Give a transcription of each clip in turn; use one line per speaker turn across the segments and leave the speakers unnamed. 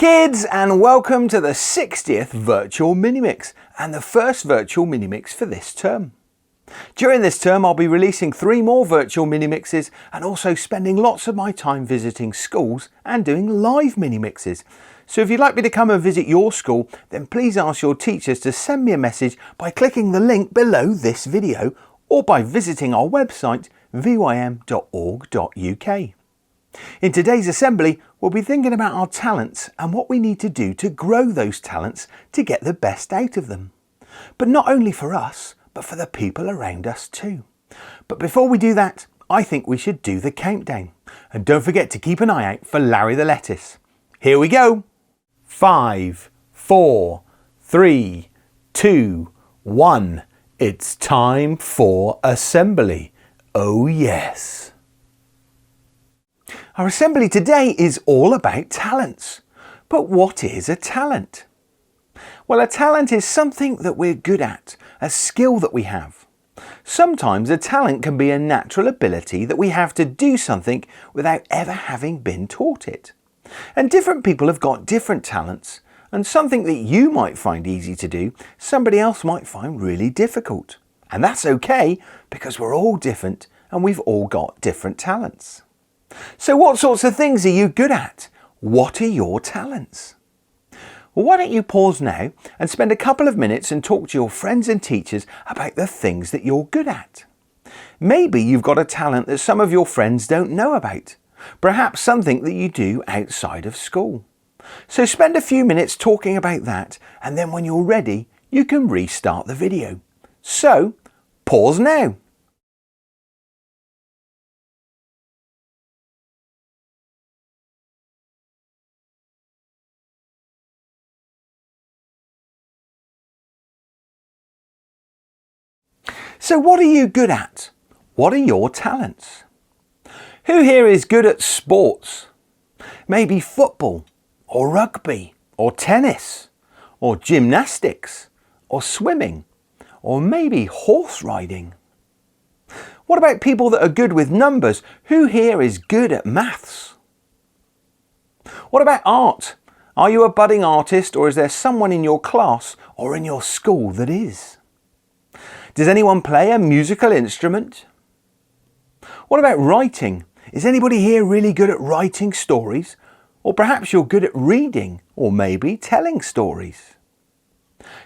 kids, and welcome to the 60th Virtual MiniMix and the first Virtual MiniMix for this term. During this term I'll be releasing 3 more Virtual MiniMixes and also spending lots of my time visiting schools and doing live mini-mixes. So if you'd like me to come and visit your school, then please ask your teachers to send me a message by clicking the link below this video or by visiting our website vym.org.uk. In today's assembly, we'll be thinking about our talents and what we need to do to grow those talents to get the best out of them. But not only for us, but for the people around us too. But before we do that, I think we should do the countdown. And don't forget to keep an eye out for Larry the Lettuce. Here we go. 5, 4, 3, 2, 1. It's time for assembly. Oh yes. Our assembly today is all about talents. But what is a talent? Well, a talent is something that we're good at, a skill that we have. Sometimes a talent can be a natural ability that we have to do something without ever having been taught it. And different people have got different talents, and something that you might find easy to do, somebody else might find really difficult. And that's okay, because we're all different and we've all got different talents. So what sorts of things are you good at? What are your talents? Well, why don't you pause now and spend a couple of minutes and talk to your friends and teachers about the things that you're good at. Maybe you've got a talent that some of your friends don't know about. Perhaps something that you do outside of school. So spend a few minutes talking about that, and then when you're ready, you can restart the video. So, pause now. So what are you good at? What are your talents? Who here is good at sports? Maybe football, or rugby, or tennis, or gymnastics, or swimming, or maybe horse riding. What about people that are good with numbers? Who here is good at maths? What about art? Are you a budding artist, or is there someone in your class or in your school that is? Does anyone play a musical instrument? What about writing? Is anybody here really good at writing stories? Or perhaps you're good at reading, or maybe telling stories.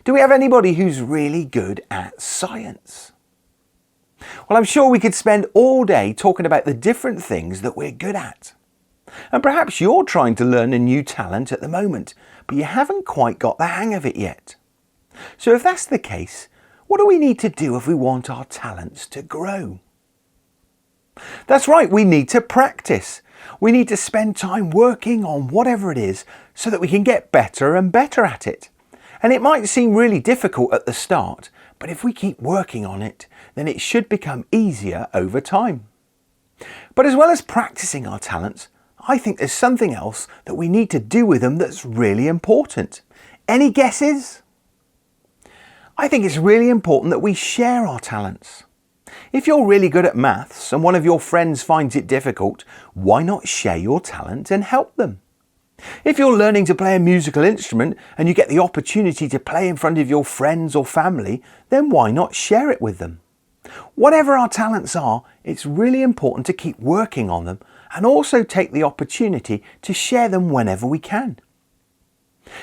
Do we have anybody who's really good at science? Well, I'm sure we could spend all day talking about the different things that we're good at. And perhaps you're trying to learn a new talent at the moment, but you haven't quite got the hang of it yet. So if that's the case, what do we need to do if we want our talents to grow? That's right, we need to practice. We need to spend time working on whatever it is so that we can get better and better at it. And it might seem really difficult at the start, but if we keep working on it, then it should become easier over time. But as well as practicing our talents, I think there's something else that we need to do with them that's really important. Any guesses? I think it's really important that we share our talents. If you're really good at maths and one of your friends finds it difficult, why not share your talent and help them? If you're learning to play a musical instrument and you get the opportunity to play in front of your friends or family, then why not share it with them? Whatever our talents are, it's really important to keep working on them and also take the opportunity to share them whenever we can.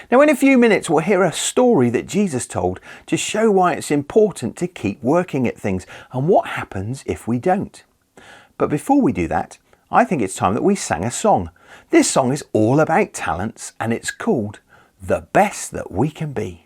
Now in a few minutes we'll hear a story that Jesus told to show why it's important to keep working at things and what happens if we don't. But before we do that, I think it's time that we sang a song. This song is all about talents and it's called The Best That We Can Be.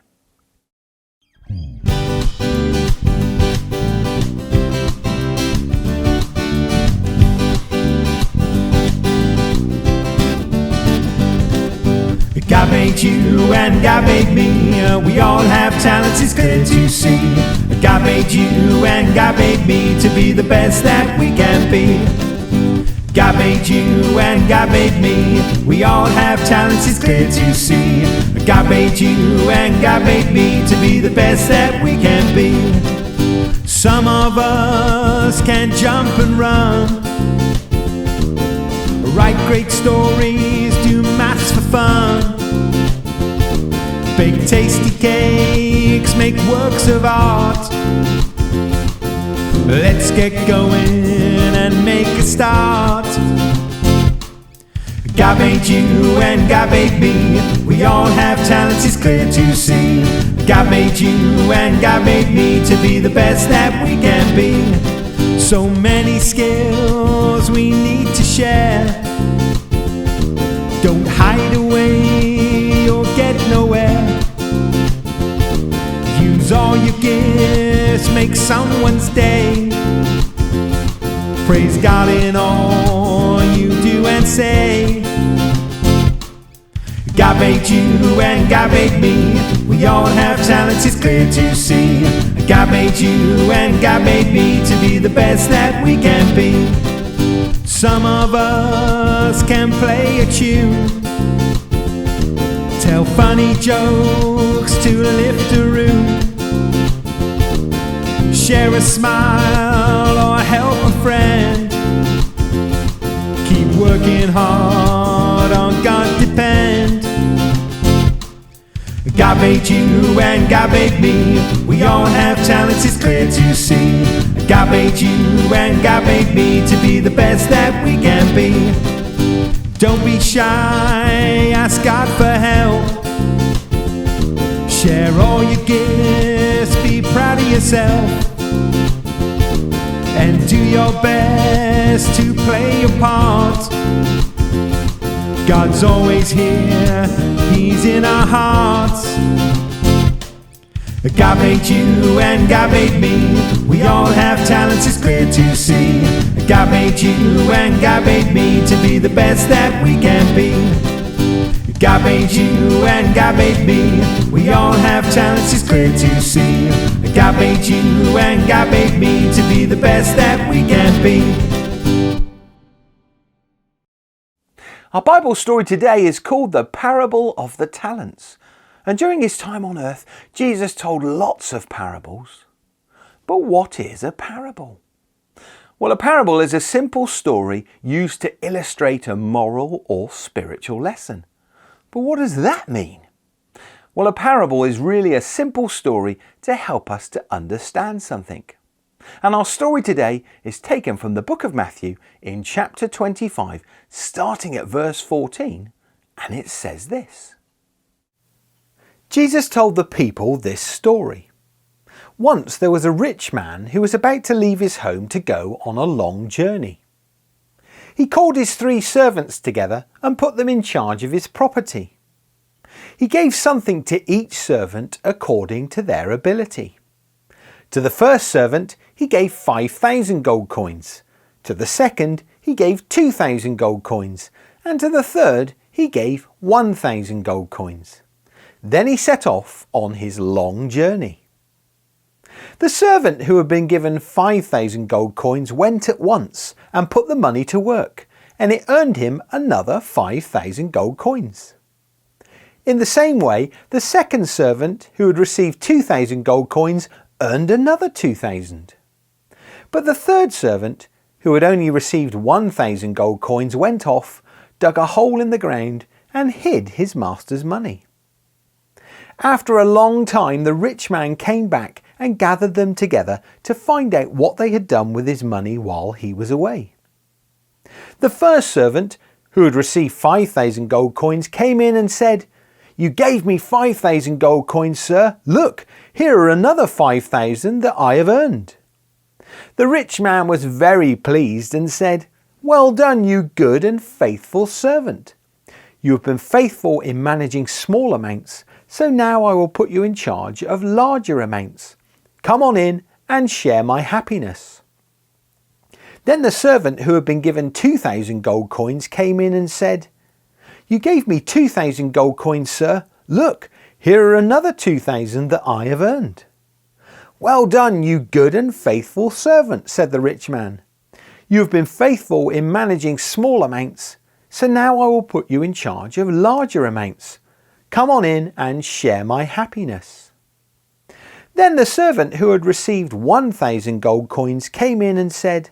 God made you and God made me. We all have talents, it's clear to see. God made you and God made me to be the best that we can be. God made you and God made me. We all have talents, it's clear to see. God made you and God made me to be the best that we can be. Some of us can jump and run, write great stories, do maths for fun. Bake tasty cakes, make works of art. Let's get going and make a start. God made you and God made me. We all have talents, it's clear to see. God made you and God made me to be the best that we can be. So many skills we need to share. Don't hide away or get nowhere. Use all your gifts, make someone's day. Praise God in all you do and say. God made you and God made me. We all have talents, it's clear to see. God made you and God made me to be the best that we can be. Some of us can play a tune, tell funny jokes to lift a room, share a smile or help a friend. Keep working hard, on God depend. God made you and God made me. We all have talents, it's clear to see. God made you and God made me to be the best that we can be. Don't be shy, ask God for help. Share all your gifts, be proud of yourself. And do your best to play your part. God's always here, He's in our hearts. God made you and God made me. We all have talents, it's clear to see. God made you and God made me to be the best that we can be. God made you and God made me. We all have talents, it's clear to see. God made you and God made me to be the best that we can be.
Our Bible story today is called the Parable of the Talents. And during his time on earth, Jesus told lots of parables. But what is a parable? Well, a parable is a simple story used to illustrate a moral or spiritual lesson. But what does that mean? Well, a parable is really a simple story to help us to understand something. And our story today is taken from the book of Matthew in chapter 25, starting at verse 14, and it says this. Jesus told the people this story. Once there was a rich man who was about to leave his home to go on a long journey. He called his 3 servants together and put them in charge of his property. He gave something to each servant according to their ability. To the first servant he gave 5,000 gold coins. To the second he gave 2,000 gold coins. And to the third he gave 1,000 gold coins. Then he set off on his long journey. The servant who had been given 5,000 gold coins went at once and put the money to work, and it earned him another 5,000 gold coins. In the same way, the second servant who had received 2,000 gold coins earned another 2,000. But the third servant, who had only received 1,000 gold coins, went off, dug a hole in the ground and hid his master's money. After a long time, the rich man came back and gathered them together to find out what they had done with his money while he was away. The first servant, who had received 5,000 gold coins, came in and said, "You gave me 5,000 gold coins, sir. Look, here are another 5,000 that I have earned." The rich man was very pleased and said, "Well done, you good and faithful servant. You have been faithful in managing small amounts, so now I will put you in charge of larger amounts. Come on in and share my happiness." Then the servant who had been given 2,000 gold coins came in and said, "You gave me 2,000 gold coins, sir. Look, here are another 2,000 that I have earned." "Well done, you good and faithful servant," said the rich man. "You have been faithful in managing small amounts, so now I will put you in charge of larger amounts. Come on in and share my happiness." Then the servant who had received 1,000 gold coins came in and said,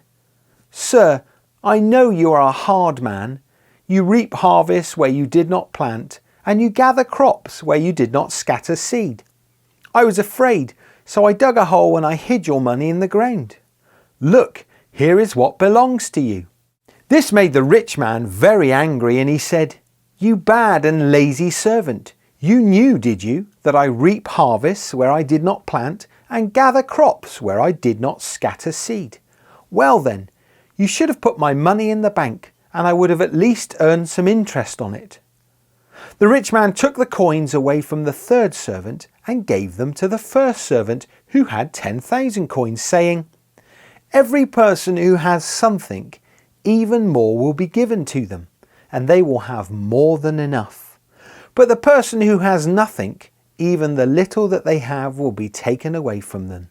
"Sir, I know you are a hard man. You reap harvest where you did not plant, and you gather crops where you did not scatter seed. I was afraid, so I dug a hole and I hid your money in the ground. Look, here is what belongs to you." This made the rich man very angry, and he said, "You bad and lazy servant, you knew, did you, that I reap harvests where I did not plant and gather crops where I did not scatter seed? Well then, you should have put my money in the bank, and I would have at least earned some interest on it." The rich man took the coins away from the third servant and gave them to the first servant, who had 10,000 coins, saying, "Every person who has something, even more will be given to them, and they will have more than enough. But the person who has nothing, even the little that they have, will be taken away from them."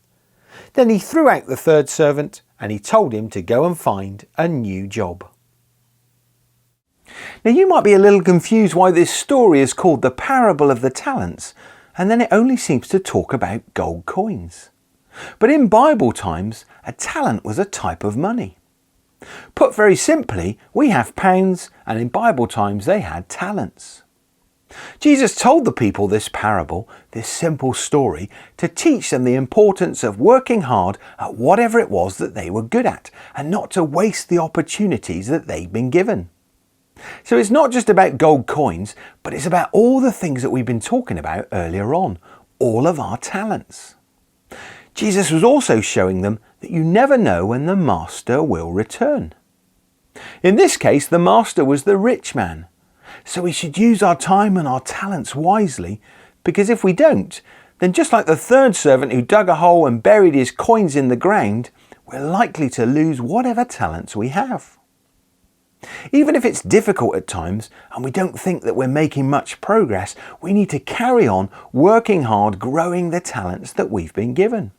Then he threw out the third servant, and he told him to go and find a new job. Now you might be a little confused why this story is called the parable of the talents, and then it only seems to talk about gold coins. But in Bible times, a talent was a type of money. Put very simply, we have pounds, and in Bible times they had talents. Jesus told the people this parable, this simple story, to teach them the importance of working hard at whatever it was that they were good at, and not to waste the opportunities that they've been given. So it's not just about gold coins, but it's about all the things that we've been talking about earlier on, all of our talents. Jesus was also showing them that you never know when the master will return. In this case, the master was the rich man. So we should use our time and our talents wisely, because if we don't, then just like the third servant who dug a hole and buried his coins in the ground, we're likely to lose whatever talents we have. Even if it's difficult at times and we don't think that we're making much progress, we need to carry on working hard, growing the talents that we've been given.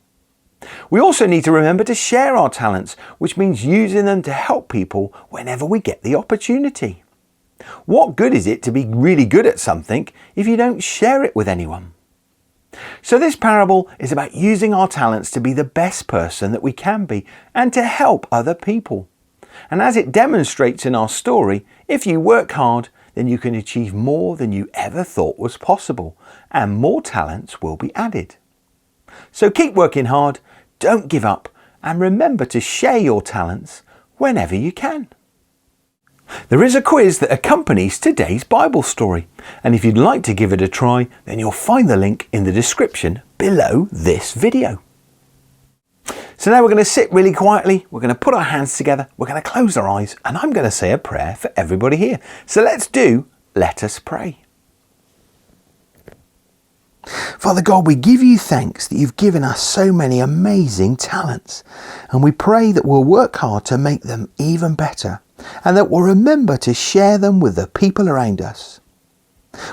We also need to remember to share our talents, which means using them to help people whenever we get the opportunity. What good is it to be really good at something if you don't share it with anyone? So this parable is about using our talents to be the best person that we can be and to help other people. And as it demonstrates in our story, if you work hard, then you can achieve more than you ever thought was possible, and more talents will be added. So keep working hard, don't give up, and remember to share your talents whenever you can. There is a quiz that accompanies today's Bible story, and if you'd like to give it a try, then you'll find the link in the description below this video. So now we're going to sit really quietly, we're going to put our hands together, we're going to close our eyes, and I'm going to say a prayer for everybody here. So let us pray. Father God, we give you thanks that you've given us so many amazing talents, and we pray that we'll work hard to make them even better, and that we'll remember to share them with the people around us.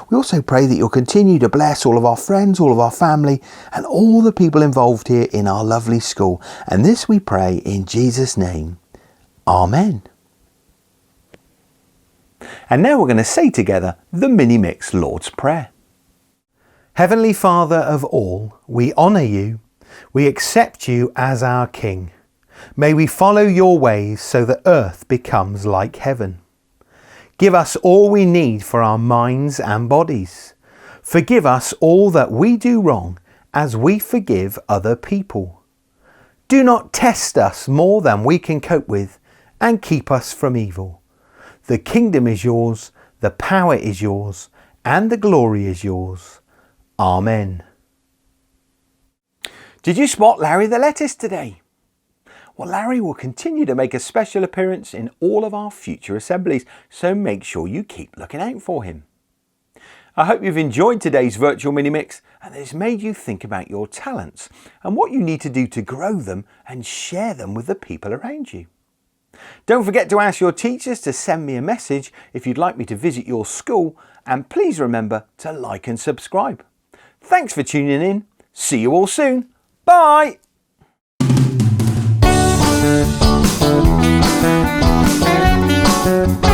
We also pray that you'll continue to bless all of our friends, all of our family, and all the people involved here in our lovely school. And this we pray in Jesus' name. Amen. And now we're going to say together the MiniMix Lord's Prayer. Heavenly Father of all, we honour you. We accept you as our King. May we follow your ways so that earth becomes like heaven. Give us all we need for our minds and bodies. Forgive us all that we do wrong as we forgive other people. Do not test us more than we can cope with, and keep us from evil. The kingdom is yours, the power is yours, and the glory is yours. Amen. Did you spot Larry the lettuce today? Well, Larry will continue to make a special appearance in all of our future assemblies, so make sure you keep looking out for him. I hope you've enjoyed today's Virtual MiniMix and that it's made you think about your talents and what you need to do to grow them and share them with the people around you. Don't forget to ask your teachers to send me a message if you'd like me to visit your school, and please remember to like and subscribe. Thanks for tuning in. See you all soon. Bye!
Thank you.